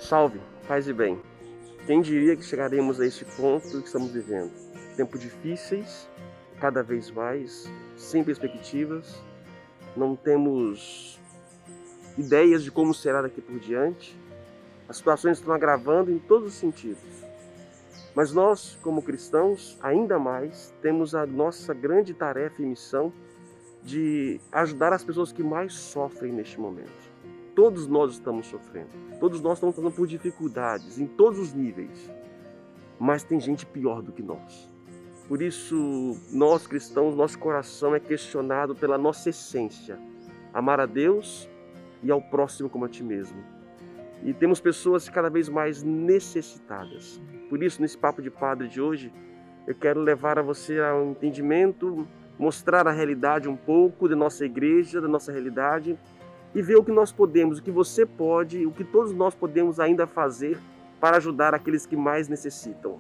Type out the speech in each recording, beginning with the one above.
Salve, paz e bem. Quem diria que chegaremos a este ponto que estamos vivendo? Tempos difíceis, cada vez mais, sem perspectivas, não temos ideias de como será daqui por diante. As situações estão agravando em todos os sentidos. Mas nós, como cristãos, ainda mais, temos a nossa grande tarefa e missão de ajudar as pessoas que mais sofrem neste momento. Todos nós estamos sofrendo, todos nós estamos passando por dificuldades em todos os níveis, mas tem gente pior do que nós. Por isso, nós cristãos, nosso coração é questionado pela nossa essência, amar a Deus e ao próximo como a ti mesmo. E temos pessoas cada vez mais necessitadas. Por isso, nesse Papo de Padre de hoje, eu quero levar a você a um entendimento, mostrar a realidade um pouco da nossa igreja, da nossa realidade, e ver o que nós podemos, o que você pode, o que todos nós podemos ainda fazer para ajudar aqueles que mais necessitam.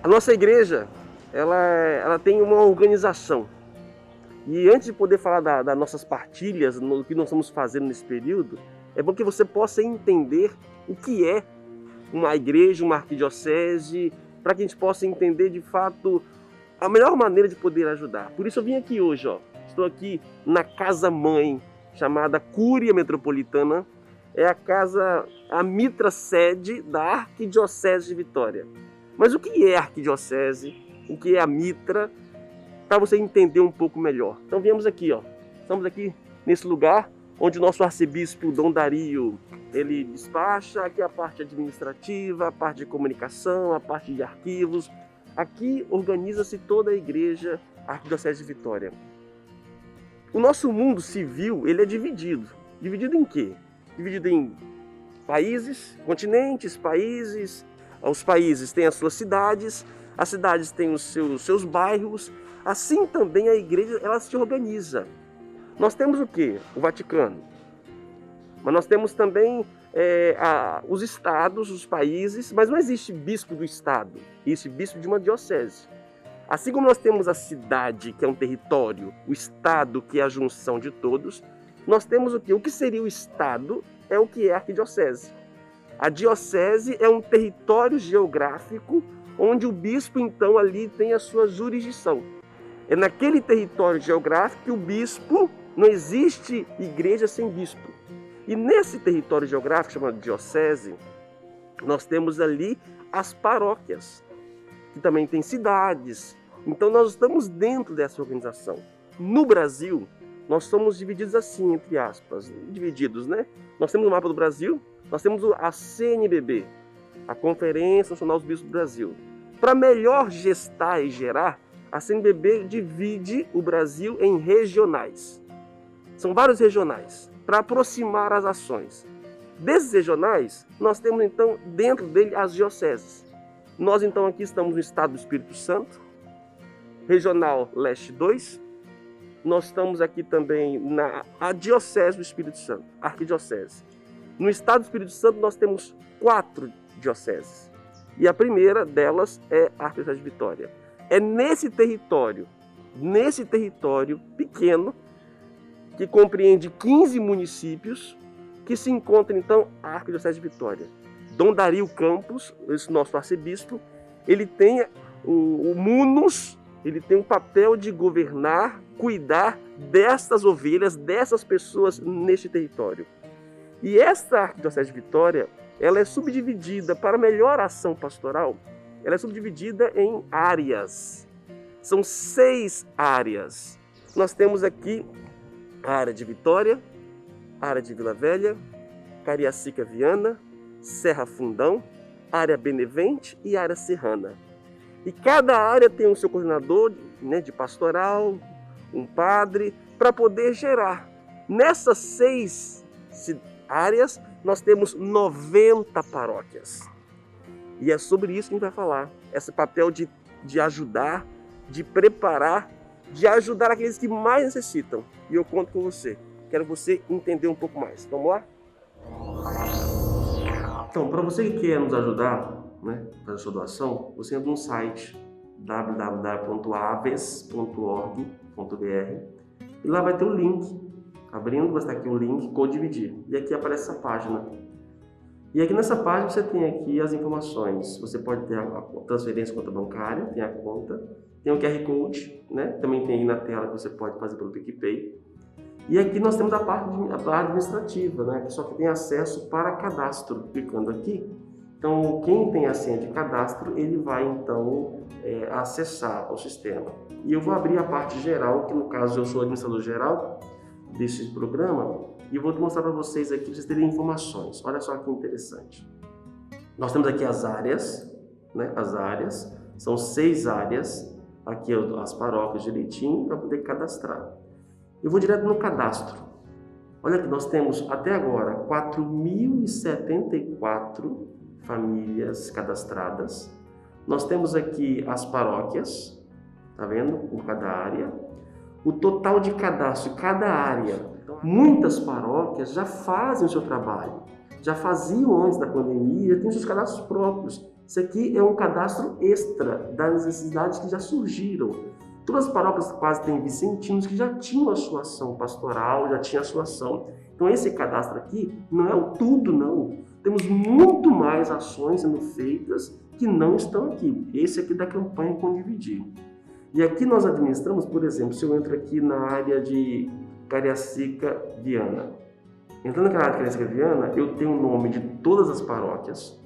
A nossa igreja, ela tem uma organização. E antes de poder falar das nossas partilhas, do que nós estamos fazendo nesse período, é bom que você possa entender o que é uma igreja, uma arquidiocese, para que a gente possa entender de fato a melhor maneira de poder ajudar. Por isso eu vim aqui hoje, estou aqui na casa-mãe, chamada Cúria Metropolitana. É a mitra sede da Arquidiocese de Vitória. Mas o que é a arquidiocese? O que é a mitra? Para você entender um pouco melhor. Então viemos aqui, estamos aqui nesse lugar onde o nosso arcebispo Dom Dario, ele despacha. Aqui a parte administrativa, a parte de comunicação, a parte de arquivos. Aqui organiza-se toda a igreja Arquidiocese de Vitória. O nosso mundo civil, ele é dividido. Dividido em quê? Dividido em países, continentes, países. Os países têm as suas cidades, as cidades têm os seus bairros. Assim também a igreja, ela se organiza. Nós temos o quê? O Vaticano. Mas nós temos também os estados, os países, mas não existe bispo do estado, existe bispo de uma diocese. Assim como nós temos a cidade, que é um território, o estado, que é a junção de todos, nós temos o quê? O que seria o estado é o que é a arquidiocese. A diocese é um território geográfico onde o bispo, então, ali tem a sua jurisdição. É naquele território geográfico que o bispo, não existe igreja sem bispo. E nesse território geográfico, chamado diocese, nós temos ali as paróquias, que também tem cidades. Então nós estamos dentro dessa organização. No Brasil, nós somos divididos assim, entre aspas, divididos, né? Nós temos o mapa do Brasil, nós temos a CNBB, a Conferência Nacional dos Bispos do Brasil. Para melhor gestar e gerar, a CNBB divide o Brasil em regionais. São vários regionais, para aproximar as ações. Desses regionais, nós temos então dentro dele as dioceses. Nós então aqui estamos no estado do Espírito Santo, Regional Leste 2. Nós estamos aqui também na Diocese do Espírito Santo, Arquidiocese. No estado do Espírito Santo nós temos 4 dioceses. E a primeira delas é a Arquidiocese de Vitória. É nesse território pequeno, que compreende 15 municípios, que se encontra então a Arquidiocese de Vitória. Dom Dario Campos, esse nosso arcebispo, ele tem o munus, ele tem o papel de governar, cuidar destas ovelhas, dessas pessoas neste território. E esta Arquidiocese de Vitória, ela é subdividida para melhor ação pastoral, ela é subdividida em áreas. São 6 áreas. Nós temos aqui a área de Vitória, a área de Vila Velha, Cariacica Viana, Serra Fundão, área Benevente e área Serrana. E cada área tem o seu coordenador, de pastoral, um padre, para poder gerar. Nessas 6 áreas, nós temos 90 paróquias. E é sobre isso que a gente vai falar. Esse papel de ajudar, de preparar, de ajudar aqueles que mais necessitam. E eu conto com você. Quero você entender um pouco mais. Vamos lá? Então, para você que quer nos ajudar, fazer sua doação, você entra no site www.aves.org.br e lá vai ter o link. Abrindo, vai estar aqui o link, Codividir. E aqui aparece essa página. E aqui nessa página você tem aqui as informações. Você pode ter a transferência, conta bancária, tem a conta, tem o QR Code, né? Também tem aí na tela que você pode fazer pelo PicPay. E aqui nós temos a parte administrativa, né? Só que tem acesso para cadastro, clicando aqui. Então, quem tem a senha de cadastro, ele vai então acessar o sistema. E eu vou abrir a parte geral, que no caso eu sou administrador geral desse programa, e vou mostrar para vocês aqui, para vocês terem informações. Olha só que interessante. Nós temos aqui as áreas, né? As áreas, são 6 áreas, aqui as paróquias direitinho, para poder cadastrar. Eu vou direto no cadastro. Olha aqui, nós temos até agora 4.074 famílias cadastradas. Nós temos aqui as paróquias, tá vendo? Por cada área. O total de cadastro de cada área. Muitas paróquias já fazem o seu trabalho. Já faziam antes da pandemia, têm seus cadastros próprios. Isso aqui é um cadastro extra das necessidades que já surgiram. Todas as paróquias quase têm vicentinos que já tinham a sua ação pastoral, já tinham a sua ação. Então esse cadastro aqui não é o tudo, não. Temos muito mais ações sendo feitas que não estão aqui. Esse aqui da campanha com Dividir. E aqui nós administramos, por exemplo, se eu entro aqui na área de Cariacica Viana. Entrando na área de Cariacica Viana, eu tenho o nome de todas as paróquias,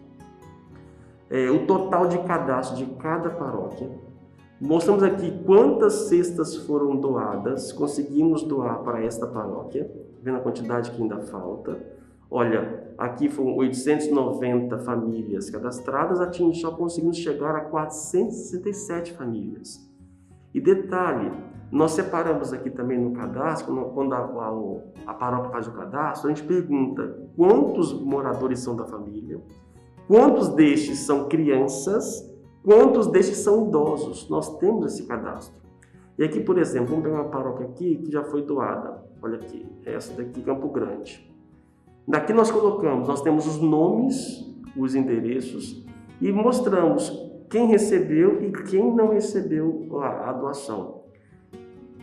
o total de cadastro de cada paróquia. Mostramos aqui quantas cestas foram doadas, conseguimos doar para esta paróquia, vendo a quantidade que ainda falta. Olha, aqui foram 890 famílias cadastradas, só conseguimos chegar a 467 famílias. E detalhe, nós separamos aqui também no cadastro, quando a paróquia faz o cadastro, a gente pergunta quantos moradores são da família, quantos destes são crianças, quantos destes são idosos. Nós temos esse cadastro. E aqui, por exemplo, vamos pegar uma paróquia aqui que já foi doada. Olha aqui, essa daqui, Campo Grande. Daqui nós temos os nomes, os endereços e mostramos quem recebeu e quem não recebeu a doação.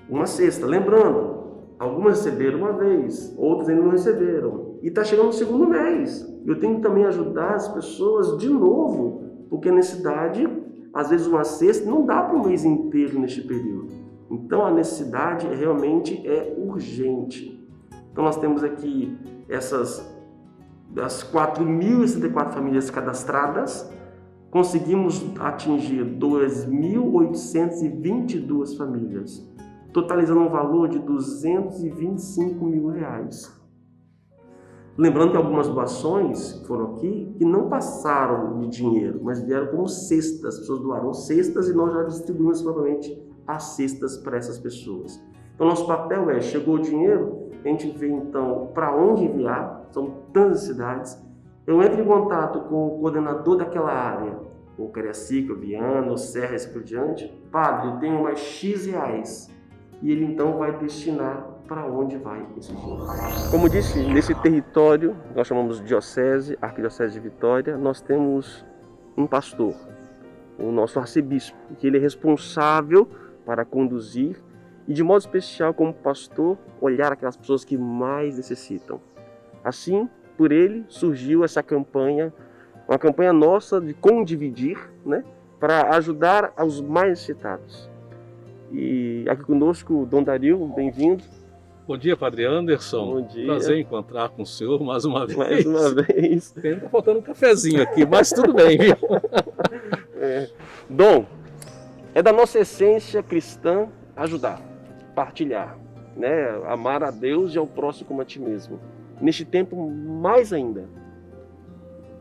Uma cesta, lembrando, algumas receberam uma vez, outras ainda não receberam. E está chegando no segundo mês. Eu tenho que também ajudar as pessoas de novo, porque a necessidade, às vezes uma cesta, não dá para um mês inteiro neste período. Então a necessidade realmente é urgente. Então nós temos aqui das 4.064 famílias cadastradas, conseguimos atingir 2.822 famílias, totalizando um valor de R$225 mil. Lembrando que algumas doações que foram aqui, que não passaram de dinheiro, mas vieram como cestas. As pessoas doaram cestas e nós já distribuímos provavelmente as cestas para essas pessoas. Então, nosso papel chegou o dinheiro, a gente vê então para onde enviar, são tantas cidades. Eu entro em contato com o coordenador daquela área, o Cariacica, o Viana, o Serra, e assim por diante. Padre, eu tenho mais X reais. E ele então vai destinar para onde vai esse dinheiro. Como disse, nesse território, nós chamamos de diocese, Arquidiocese de Vitória, nós temos um pastor, o nosso arcebispo, que ele é responsável para conduzir e, de modo especial, como pastor, olhar aquelas pessoas que mais necessitam. Assim, por ele, surgiu essa campanha, uma campanha nossa de Com Dividir, né, para ajudar aos mais necessitados. E aqui conosco o Dom Dario, bem-vindo. Bom dia, Padre Anderson. Bom dia. Prazer em encontrar com o senhor mais uma vez. Mais uma vez. Está faltando um cafezinho aqui, mas tudo bem, viu? Dom, é da nossa essência cristã ajudar, partilhar, né? Amar a Deus e ao próximo como a ti mesmo. Neste tempo, mais ainda.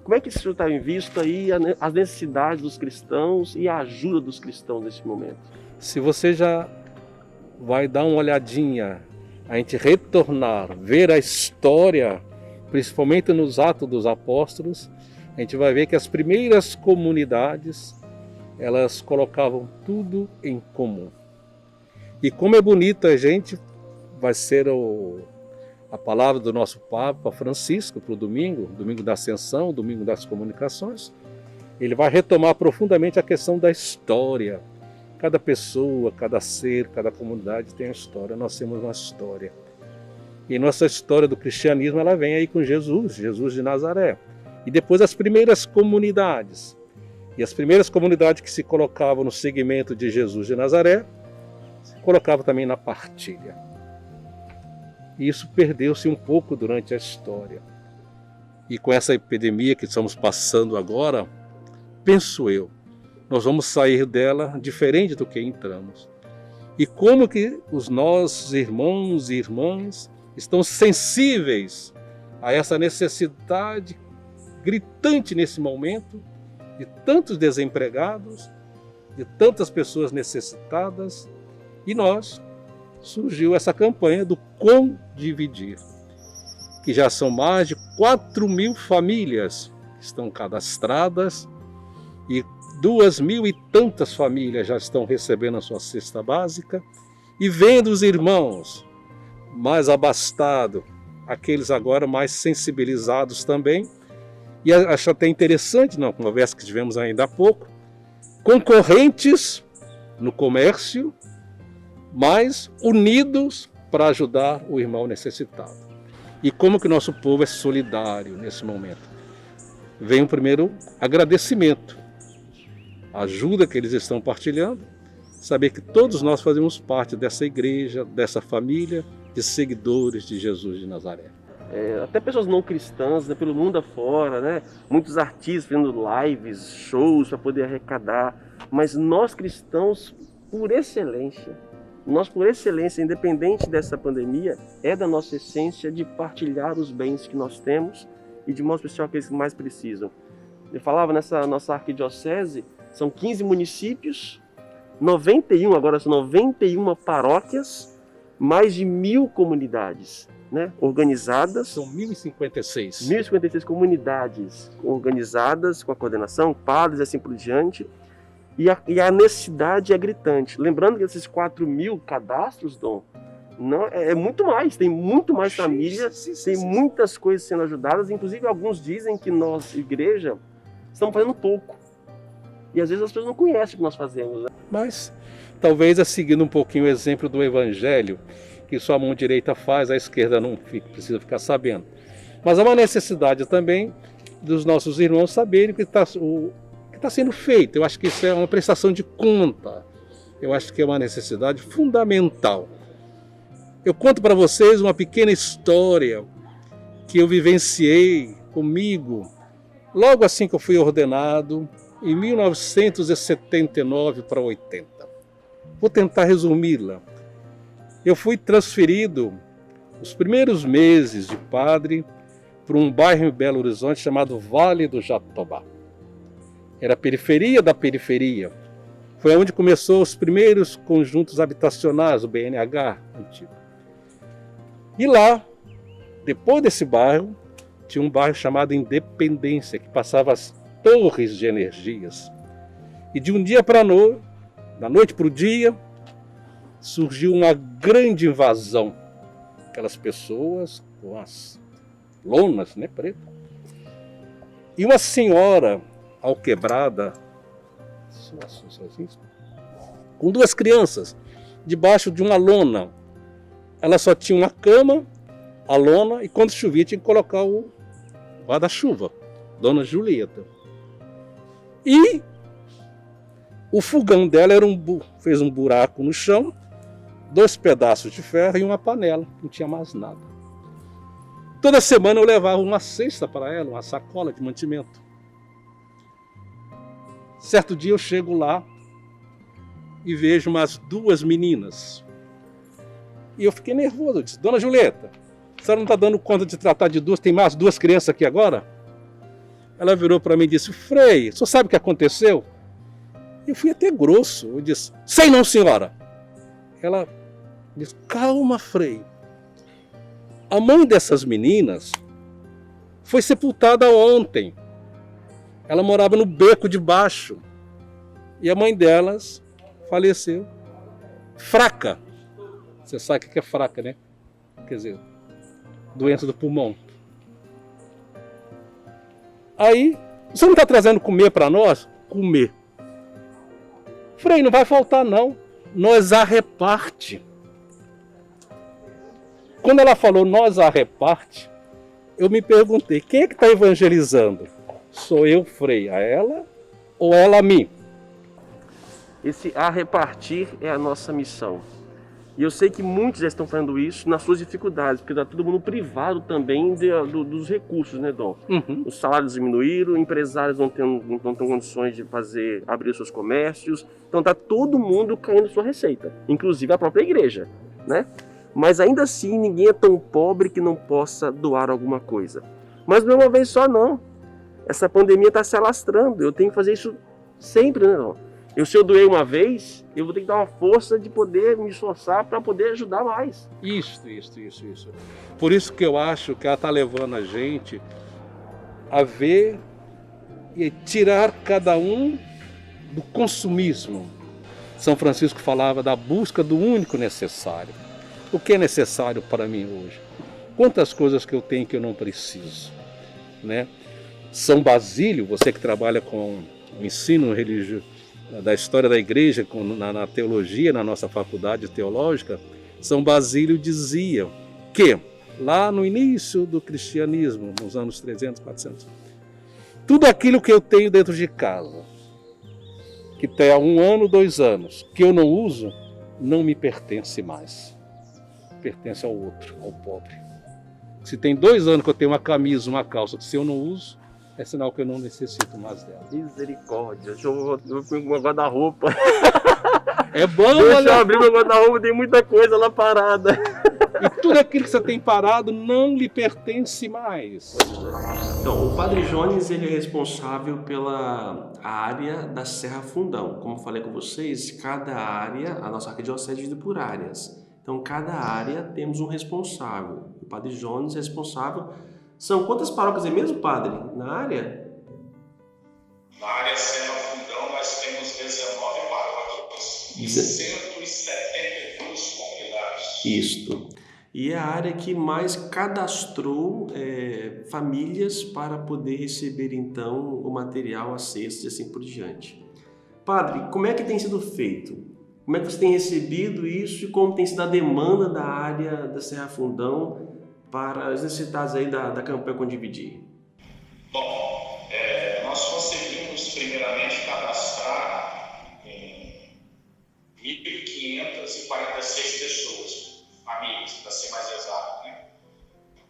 Como é que o senhor está em vista aí as necessidades dos cristãos e a ajuda dos cristãos nesse momento? Se você já vai dar uma olhadinha, a gente retornar, ver a história, principalmente nos Atos dos Apóstolos, a gente vai ver que as primeiras comunidades, elas colocavam tudo em comum. E como é bonito a gente, vai ser a palavra do nosso Papa Francisco para o domingo da Ascensão, domingo das comunicações. Ele vai retomar profundamente a questão da história. Cada pessoa, cada ser, cada comunidade tem uma história. Nós temos uma história. E nossa história do cristianismo, ela vem aí com Jesus de Nazaré. E depois as primeiras comunidades. E as primeiras comunidades que se colocavam no segmento de Jesus de Nazaré, se colocavam também na partilha. E isso perdeu-se um pouco durante a história. E com essa epidemia que estamos passando agora, penso eu, nós vamos sair dela diferente do que entramos. E como que os nossos irmãos e irmãs estão sensíveis a essa necessidade gritante nesse momento, de tantos desempregados, de tantas pessoas necessitadas, e surgiu essa campanha do Condividir, que já são mais de 4.000 famílias que estão cadastradas e 2.000 e tantas famílias já estão recebendo a sua cesta básica, e vendo os irmãos mais abastados, aqueles agora mais sensibilizados também. E acho até interessante, na conversa que tivemos ainda há pouco, concorrentes no comércio, mas unidos para ajudar o irmão necessitado. E como que nosso povo é solidário nesse momento? Vem o primeiro agradecimento, a ajuda que eles estão partilhando, saber que todos nós fazemos parte dessa igreja, dessa família de seguidores de Jesus de Nazaré. Até pessoas não cristãs, né, pelo mundo afora, né, muitos artistas fazendo lives, shows para poder arrecadar, mas nós cristãos, por excelência, independente dessa pandemia, é da nossa essência de partilhar os bens que nós temos e de modo especial aqueles que mais precisam. Eu falava nessa nossa arquidiocese, são 15 municípios, 91 paróquias, mais de 1.000 comunidades, né, organizadas. São 1.056. 1.056 comunidades organizadas com a coordenação, padres e assim por diante. E a necessidade é gritante. Lembrando que esses 4.000 cadastros, Dom, não, é muito mais. Tem muito mais famílias, tem muitas coisas sendo ajudadas. Inclusive, alguns dizem que nós, igreja, estamos fazendo pouco. E às vezes as pessoas não conhecem o que nós fazemos, né? Mas talvez seguindo um pouquinho o exemplo do Evangelho, que sua mão direita faz, a esquerda não precisa ficar sabendo. Mas há uma necessidade também dos nossos irmãos saberem o que está sendo feito. Eu acho que isso é uma prestação de conta. Eu acho que é uma necessidade fundamental. Eu conto para vocês uma pequena história que eu vivenciei comigo logo assim que eu fui ordenado, em 1979 para 80. Vou tentar resumi-la. Eu fui transferido, os primeiros meses de padre, para um bairro em Belo Horizonte chamado Vale do Jatobá. Era a periferia da periferia. Foi onde começou os primeiros conjuntos habitacionais, o BNH antigo. E lá, depois desse bairro, tinha um bairro chamado Independência, que passava as torres de energias. E de um dia para da noite para o dia, surgiu uma grande invasão. Aquelas pessoas com as lonas, né, pretas. E uma senhora alquebrada, com duas crianças, debaixo de uma lona. Ela só tinha uma cama, a lona, e quando chovia tinha que colocar o guarda-chuva, Dona Julieta. E o fogão dela fez um buraco no chão, 2 pedaços de ferro e uma panela, não tinha mais nada. Toda semana eu levava uma cesta para ela, uma sacola de mantimento. Certo dia eu chego lá e vejo umas 2 meninas. E eu fiquei nervoso, eu disse: Dona Julieta, a senhora não está dando conta de tratar de 2, tem mais 2 crianças aqui agora? Ela virou para mim e disse: Frei, o senhor sabe o que aconteceu? Eu fui até grosso, eu disse: sei não, senhora. Ela disse: calma, Frei. A mãe dessas meninas foi sepultada ontem. Ela morava no beco de baixo. E a mãe delas faleceu. Fraca. Você sabe o que é fraca, né? Quer dizer, doença do pulmão. Aí, você não está trazendo comer para nós? Comer. Frei, não vai faltar não. Nós a reparte. Quando ela falou nós a reparte, eu me perguntei, quem é que está evangelizando? Sou eu, Frei, a ela ou ela a mim? Esse a repartir é a nossa missão. E eu sei que muitos já estão fazendo isso nas suas dificuldades, porque está todo mundo privado também dos recursos, né, Dom? Uhum. Os salários diminuíram, empresários não têm condições de abrir seus comércios, então está todo mundo caindo sua receita, inclusive a própria igreja, né? Mas ainda assim, ninguém é tão pobre que não possa doar alguma coisa. Mas não é uma vez só, não. Essa pandemia está se alastrando, eu tenho que fazer isso sempre, né, Dom? Se eu doei uma vez, eu vou ter que dar uma força de poder me esforçar para poder ajudar mais. Isso. Por isso que eu acho que ela está levando a gente a ver e tirar cada um do consumismo. São Francisco falava da busca do único necessário. O que é necessário para mim hoje? Quantas coisas que eu tenho que eu não preciso, né? São Basílio, você que trabalha com o ensino religioso, da história da igreja, na teologia, na nossa faculdade teológica, São Basílio dizia que, lá no início do cristianismo, nos anos 300, 400, tudo aquilo que eu tenho dentro de casa, que tem há 1 ano, 2 anos, que eu não uso, não me pertence mais. Pertence ao outro, ao pobre. Se tem 2 anos que eu tenho uma camisa, uma calça, que se eu não uso, é sinal que eu não necessito mais dela. Misericórdia, eu vou pegar meu guarda-roupa. É bom, Deixa eu abrir meu guarda-roupa, tem muita coisa lá parada. E tudo aquilo que você tem parado não lhe pertence mais. Então, o Padre Jones, ele é responsável pela área da Serra Fundão. Como eu falei com vocês, cada área, a nossa arquidiocese é dividida por áreas. Então, cada área temos um responsável. O Padre Jones é responsável. São quantas paróquias é mesmo, padre, na área? Na área Serra Fundão nós temos 19 paróquias e 172 comunidades. Isto. E é a área que mais cadastrou famílias para poder receber, então, o material, as cestas e assim por diante. Padre, como é que tem sido feito? Como é que você tem recebido isso e como tem sido a demanda da área da Serra Fundão para os necessitados aí da campanha Com Dividir? Bom, nós conseguimos primeiramente cadastrar 1.546 pessoas, famílias, para ser mais exato, né?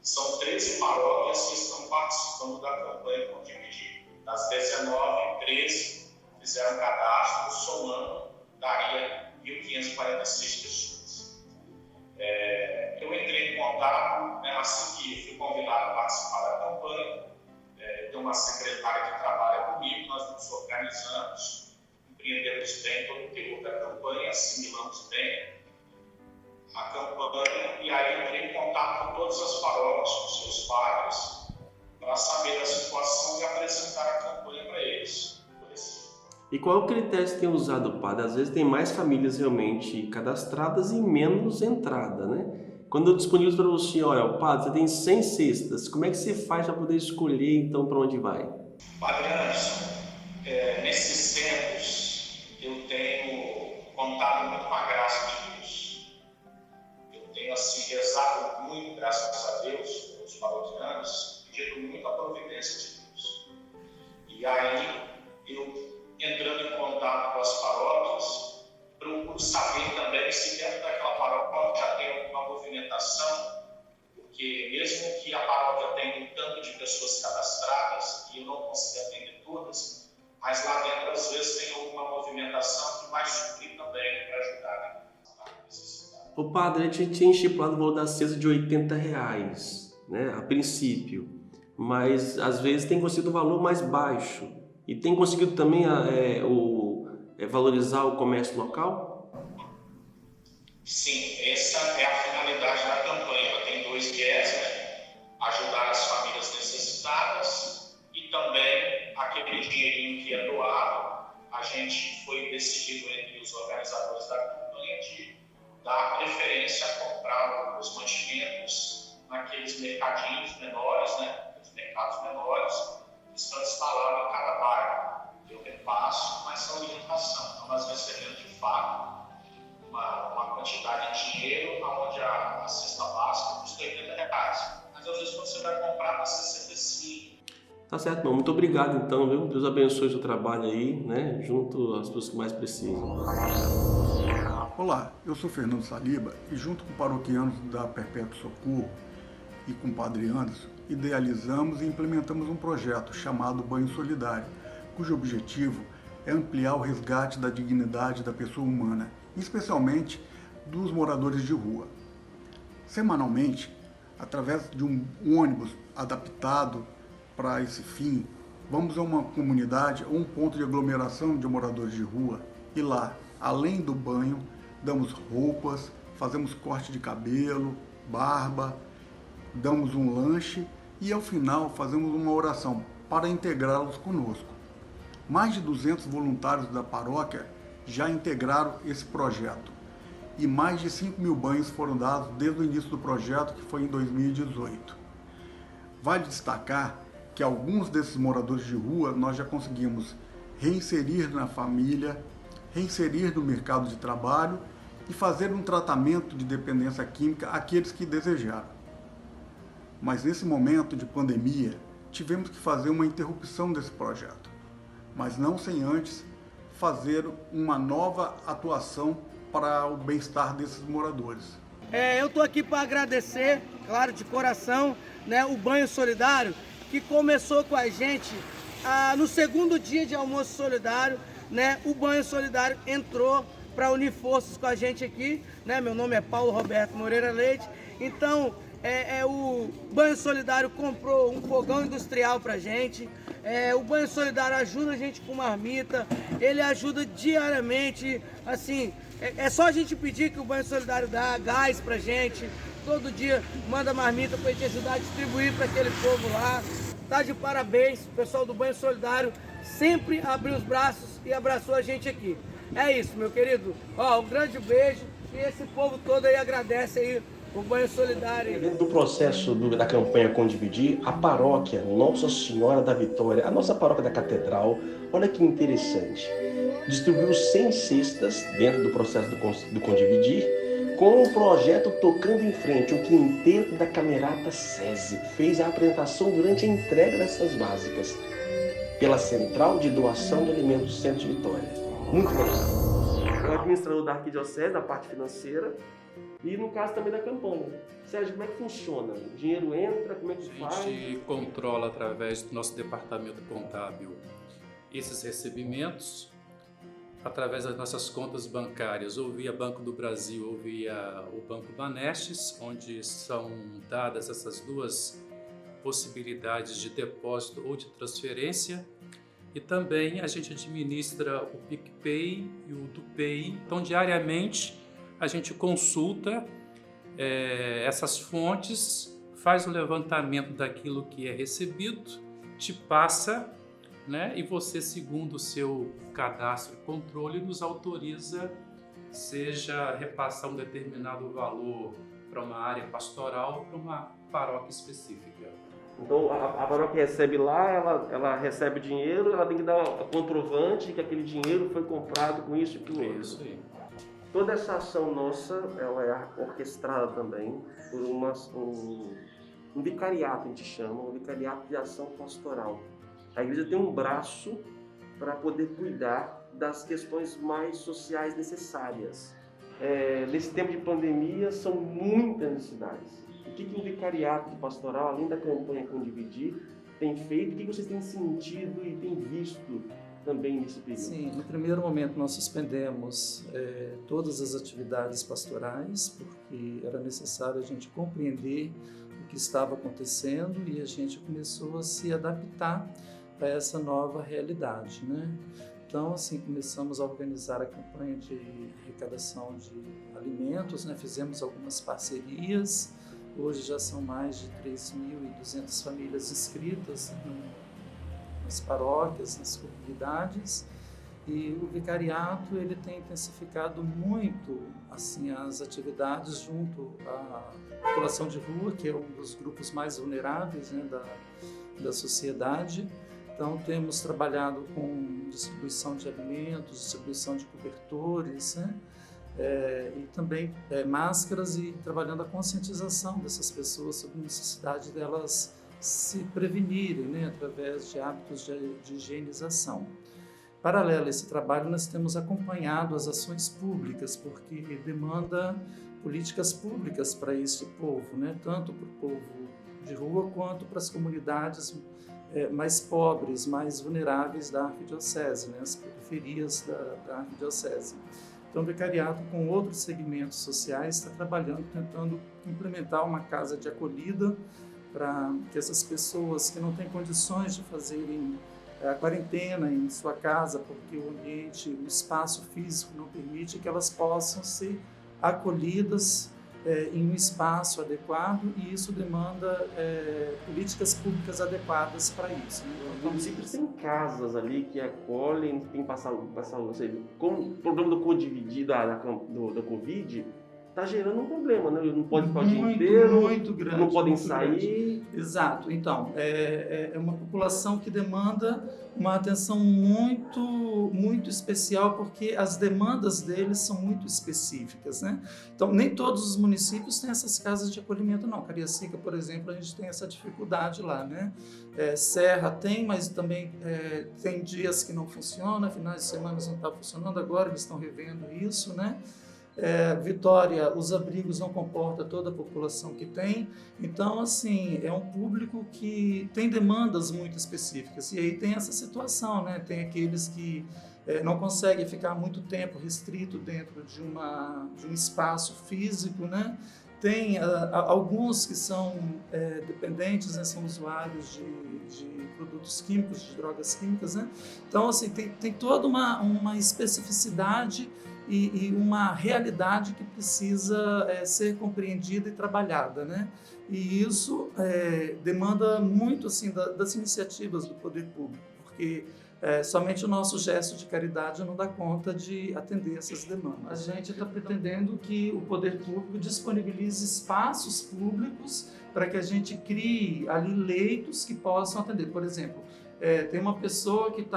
São 13 paróquias que estão participando da campanha Com Dividir. Das 19, 13 fizeram cadastro, somando, daria 1.546 pessoas. Eu entrei em contato, assim que fui convidado a participar da campanha. Tem uma secretária que trabalha comigo, nós nos organizamos, empreendemos bem todo o teor da campanha, assimilamos bem a campanha e aí entrei em contato com todas as paróquias, com seus padres, para saber da situação e apresentar a campanha para eles. E qual é o critério que você tem usado, padre? Às vezes tem mais famílias realmente cadastradas e menos entrada, né? Quando eu disponibilizo para você, olha, padre, você tem 100 cestas, como é que você faz para poder escolher, então, para onde vai? Padre Anderson, nesses centros eu tenho contado muito com a graça de Deus. Eu tenho, assim, rezado muito, graças a Deus, os paroquianos, pedindo muito a providência de Deus. E aí, eu entrando em contato com as paróquias, procuro saber também se dentro daquela paróquia já tem alguma movimentação, porque mesmo que a paróquia tenha um tanto de pessoas cadastradas, e eu não consigo atender todas, mas lá dentro às vezes tem alguma movimentação que vai suprir também para ajudar na necessidade. O padre, a gente tinha estipulado o valor da cesta de R$80, né, a princípio, mas às vezes tem conseguido um valor mais baixo. E tem conseguido também valorizar o comércio local? Sim, essa é a finalidade da campanha. Ela tem 2 viés, né? Ajudar as famílias necessitadas e também aquele dinheirinho que é doado. A gente foi decidido entre os organizadores da campanha de dar preferência a comprar os mantimentos naqueles mercadinhos menores, né? Os mercados menores, estão instalados em cada bairro. Eu repasso, mas são orientação. Então, nós recebemos de fato uma quantidade de dinheiro, onde a cesta básica custa R$80. Então, às vezes, quando você vai comprar, passa 65. Tá certo, irmão. Muito obrigado, então, viu? Deus abençoe o seu trabalho aí, né? Junto às pessoas que mais precisam. Olá, eu sou Fernando Saliba e junto com paroquianos da Perpétuo Socorro e com o Padre Anderson, idealizamos e implementamos um projeto chamado Banho Solidário, cujo objetivo é ampliar o resgate da dignidade da pessoa humana, especialmente dos moradores de rua. Semanalmente, através de um ônibus adaptado para esse fim, vamos a uma comunidade ou um ponto de aglomeração de moradores de rua e lá, além do banho, damos roupas, fazemos corte de cabelo, barba, damos um lanche e ao final fazemos uma oração para integrá-los conosco. Mais de 200 voluntários da paróquia já integraram esse projeto e mais de 5.000 banhos foram dados desde o início do projeto, que foi em 2018. Vale destacar que alguns desses moradores de rua nós já conseguimos reinserir na família, reinserir no mercado de trabalho e fazer um tratamento de dependência química àqueles que desejaram. Mas nesse momento de pandemia, tivemos que fazer uma interrupção desse projeto, mas não sem antes fazer uma nova atuação para o bem-estar desses moradores. Eu estou aqui para agradecer, claro, de coração, né, o Banho Solidário, que começou com a gente no segundo dia de almoço solidário, né? O Banho Solidário entrou para unir forças com a gente aqui, né? Meu nome é Paulo Roberto Moreira Leite. Então, o Banho Solidário comprou um fogão industrial para a gente. O Banho Solidário ajuda a gente com marmita, ele ajuda diariamente, assim, é só a gente pedir que o Banho Solidário dá gás pra gente, todo dia manda marmita pra gente ajudar a distribuir para aquele povo lá. Tá de parabéns, o pessoal do Banho Solidário sempre abriu os braços e abraçou a gente aqui. É isso, meu querido. Um grande beijo e esse povo todo aí agradece aí o Banho Solidário. Dentro do processo da campanha Condividir, a paróquia Nossa Senhora da Vitória, a nossa paróquia da Catedral, olha que interessante, distribuiu 100 cestas dentro do processo do Condividir, com o projeto Tocando em Frente. O quinteto da Camerata SESI fez a apresentação durante a entrega dessas básicas pela Central de Doação de Alimentos do Centro de Vitória. Muito legal. É o administrador da Arquidiocese, da parte financeira, e no caso também da campanha. Sérgio, como é que funciona? O dinheiro entra, como é que faz? A gente controla através do nosso departamento contábil esses recebimentos, através das nossas contas bancárias, ou via Banco do Brasil ou via o Banco Banestes, onde são dadas essas duas possibilidades de depósito ou de transferência. E também a gente administra o PicPay e o DuPay. Então, diariamente, a gente consulta essas fontes, faz o levantamento daquilo que é recebido, te passa, né? E você, segundo o seu cadastro e controle, nos autoriza, seja repassar um determinado valor para uma área pastoral ou para uma paróquia específica. Então a paróquia recebe lá, ela recebe dinheiro, ela tem que dar comprovante que aquele dinheiro foi comprado com isso e com outro. Isso aí. Toda essa ação nossa, ela é orquestrada também por um vicariato, a gente chama, um vicariato de ação pastoral. A igreja tem um braço para poder cuidar das questões mais sociais necessárias. Nesse tempo de pandemia, são muitas necessidades. O que o vicariato de pastoral, além da campanha Condividir, tem feito? O que vocês têm sentido e têm visto também nesse período? Sim, no primeiro momento nós suspendemos todas as atividades pastorais, porque era necessário a gente compreender o que estava acontecendo e a gente começou a se adaptar para essa nova realidade, né? Então, assim, começamos a organizar a campanha de arrecadação de alimentos, né? Fizemos algumas parcerias. Hoje já são mais de 3.200 famílias inscritas nas paróquias, nas comunidades, e o vicariato ele tem intensificado muito assim as atividades junto à população de rua, que é um dos grupos mais vulneráveis, né, da sociedade. Então temos trabalhado com distribuição de alimentos, distribuição de cobertores, né? e também máscaras e trabalhando a conscientização dessas pessoas sobre a necessidade delas se prevenirem, né, através de hábitos de higienização. Paralelo a esse trabalho, nós temos acompanhado as ações públicas, porque demanda políticas públicas para este povo, né, tanto para o povo de rua quanto para as comunidades mais pobres, mais vulneráveis da arquidiocese, né, as periferias da arquidiocese. Então, o vicariato, com outros segmentos sociais, está trabalhando, tentando implementar uma casa de acolhida para que essas pessoas que não têm condições de fazerem a quarentena em sua casa, porque o ambiente, o espaço físico não permite, que elas possam ser acolhidas em um espaço adequado, e isso demanda políticas públicas adequadas para isso. Né? Então, municípios têm casas ali que acolhem, tem que passar como o problema do co-dividido da Covid está gerando um problema, né? Não pode ficar o dia inteiro, muito grande, não podem muito sair. Grande. Exato. Então, é uma população que demanda uma atenção muito, muito especial, porque as demandas deles são muito específicas, né? Então, nem todos os municípios têm essas casas de acolhimento, não. Cariacica, por exemplo, a gente tem essa dificuldade lá, né? Serra tem, mas também tem dias que não funciona, finais de semana não está funcionando, agora eles estão revendo isso, né? Vitória, os abrigos não comportam toda a população que tem, então, assim, é um público que tem demandas muito específicas, e aí tem essa situação, né? Tem aqueles que não conseguem ficar muito tempo restrito dentro de um espaço físico, né? Tem alguns que são dependentes, né? São usuários de produtos químicos, de drogas químicas, né? Então, assim, tem toda uma especificidade e uma realidade que precisa ser compreendida e trabalhada, né? E isso demanda muito, assim, das iniciativas do poder público, porque somente o nosso gesto de caridade não dá conta de atender essas demandas. A gente está pretendendo que o poder público disponibilize espaços públicos para que a gente crie ali leitos que possam atender. Por exemplo, tem uma pessoa que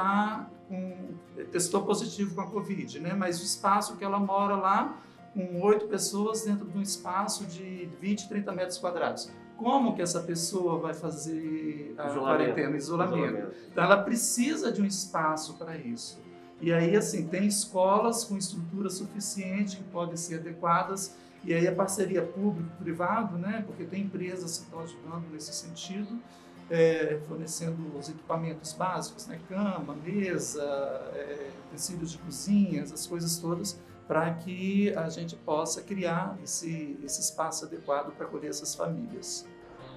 testou positivo com a Covid, né? Mas o espaço que ela mora lá, com 8 pessoas dentro de um espaço de 20, 30 metros quadrados. Como que essa pessoa vai fazer a quarentena, isolamento? Então, ela precisa de um espaço para isso. E aí, assim, tem escolas com estrutura suficiente que podem ser adequadas, e aí a parceria público-privado, né? Porque tem empresas que estão ajudando nesse sentido, fornecendo os equipamentos básicos, né? Cama, mesa, utensílios de cozinha, essas coisas todas, para que a gente possa criar esse espaço adequado para acolher essas famílias.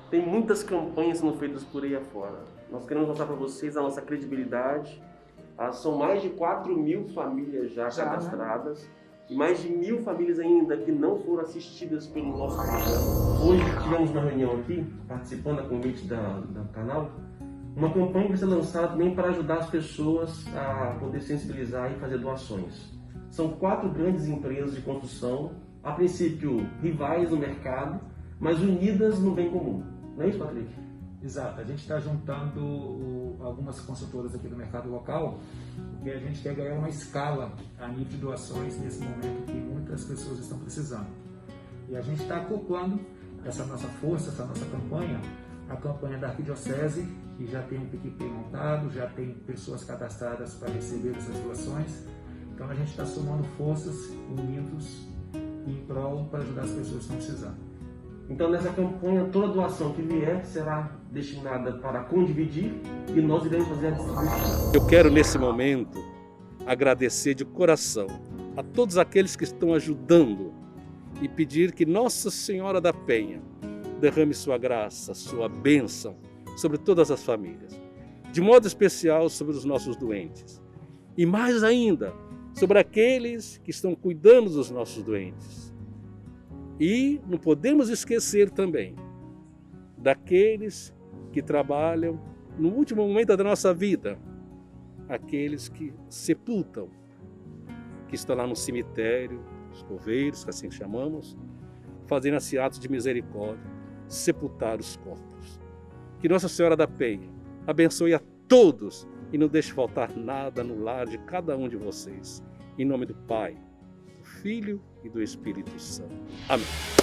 Tem muitas campanhas sendo feitas por aí afora. Nós queremos mostrar para vocês a nossa credibilidade. São mais de 4.000 famílias já cadastradas, né? E mais de 1.000 famílias ainda que não foram assistidas pelo nosso programa. Hoje tivemos uma reunião aqui, participando da convite do canal, uma campanha que vai ser lançada também para ajudar as pessoas a poder sensibilizar e fazer doações. São 4 grandes empresas de construção, a princípio rivais no mercado, mas unidas no bem comum. Não é isso, Patrick? Exato, a gente está juntando algumas consultoras aqui do mercado local, porque a gente quer ganhar uma escala a nível de doações nesse momento que muitas pessoas estão precisando. E a gente está acoplando essa nossa força, essa nossa campanha, a campanha da Arquidiocese, que já tem um PicPay montado, já tem pessoas cadastradas para receber essas doações. Então a gente está somando forças, unidos em prol para ajudar as pessoas que estão precisando. Então, nessa campanha, toda doação que vier será destinada para condividir e nós iremos fazer a distribuição. Eu quero, nesse momento, agradecer de coração a todos aqueles que estão ajudando e pedir que Nossa Senhora da Penha derrame sua graça, sua bênção sobre todas as famílias, de modo especial sobre os nossos doentes e mais ainda sobre aqueles que estão cuidando dos nossos doentes. E não podemos esquecer também daqueles que trabalham no último momento da nossa vida, aqueles que sepultam, que estão lá no cemitério, os coveiros, que assim chamamos, fazendo esse ato de misericórdia, sepultar os corpos. Que Nossa Senhora da Penha abençoe a todos e não deixe faltar nada no lar de cada um de vocês. Em nome do Pai, do Filho e do Espírito Santo. Amém.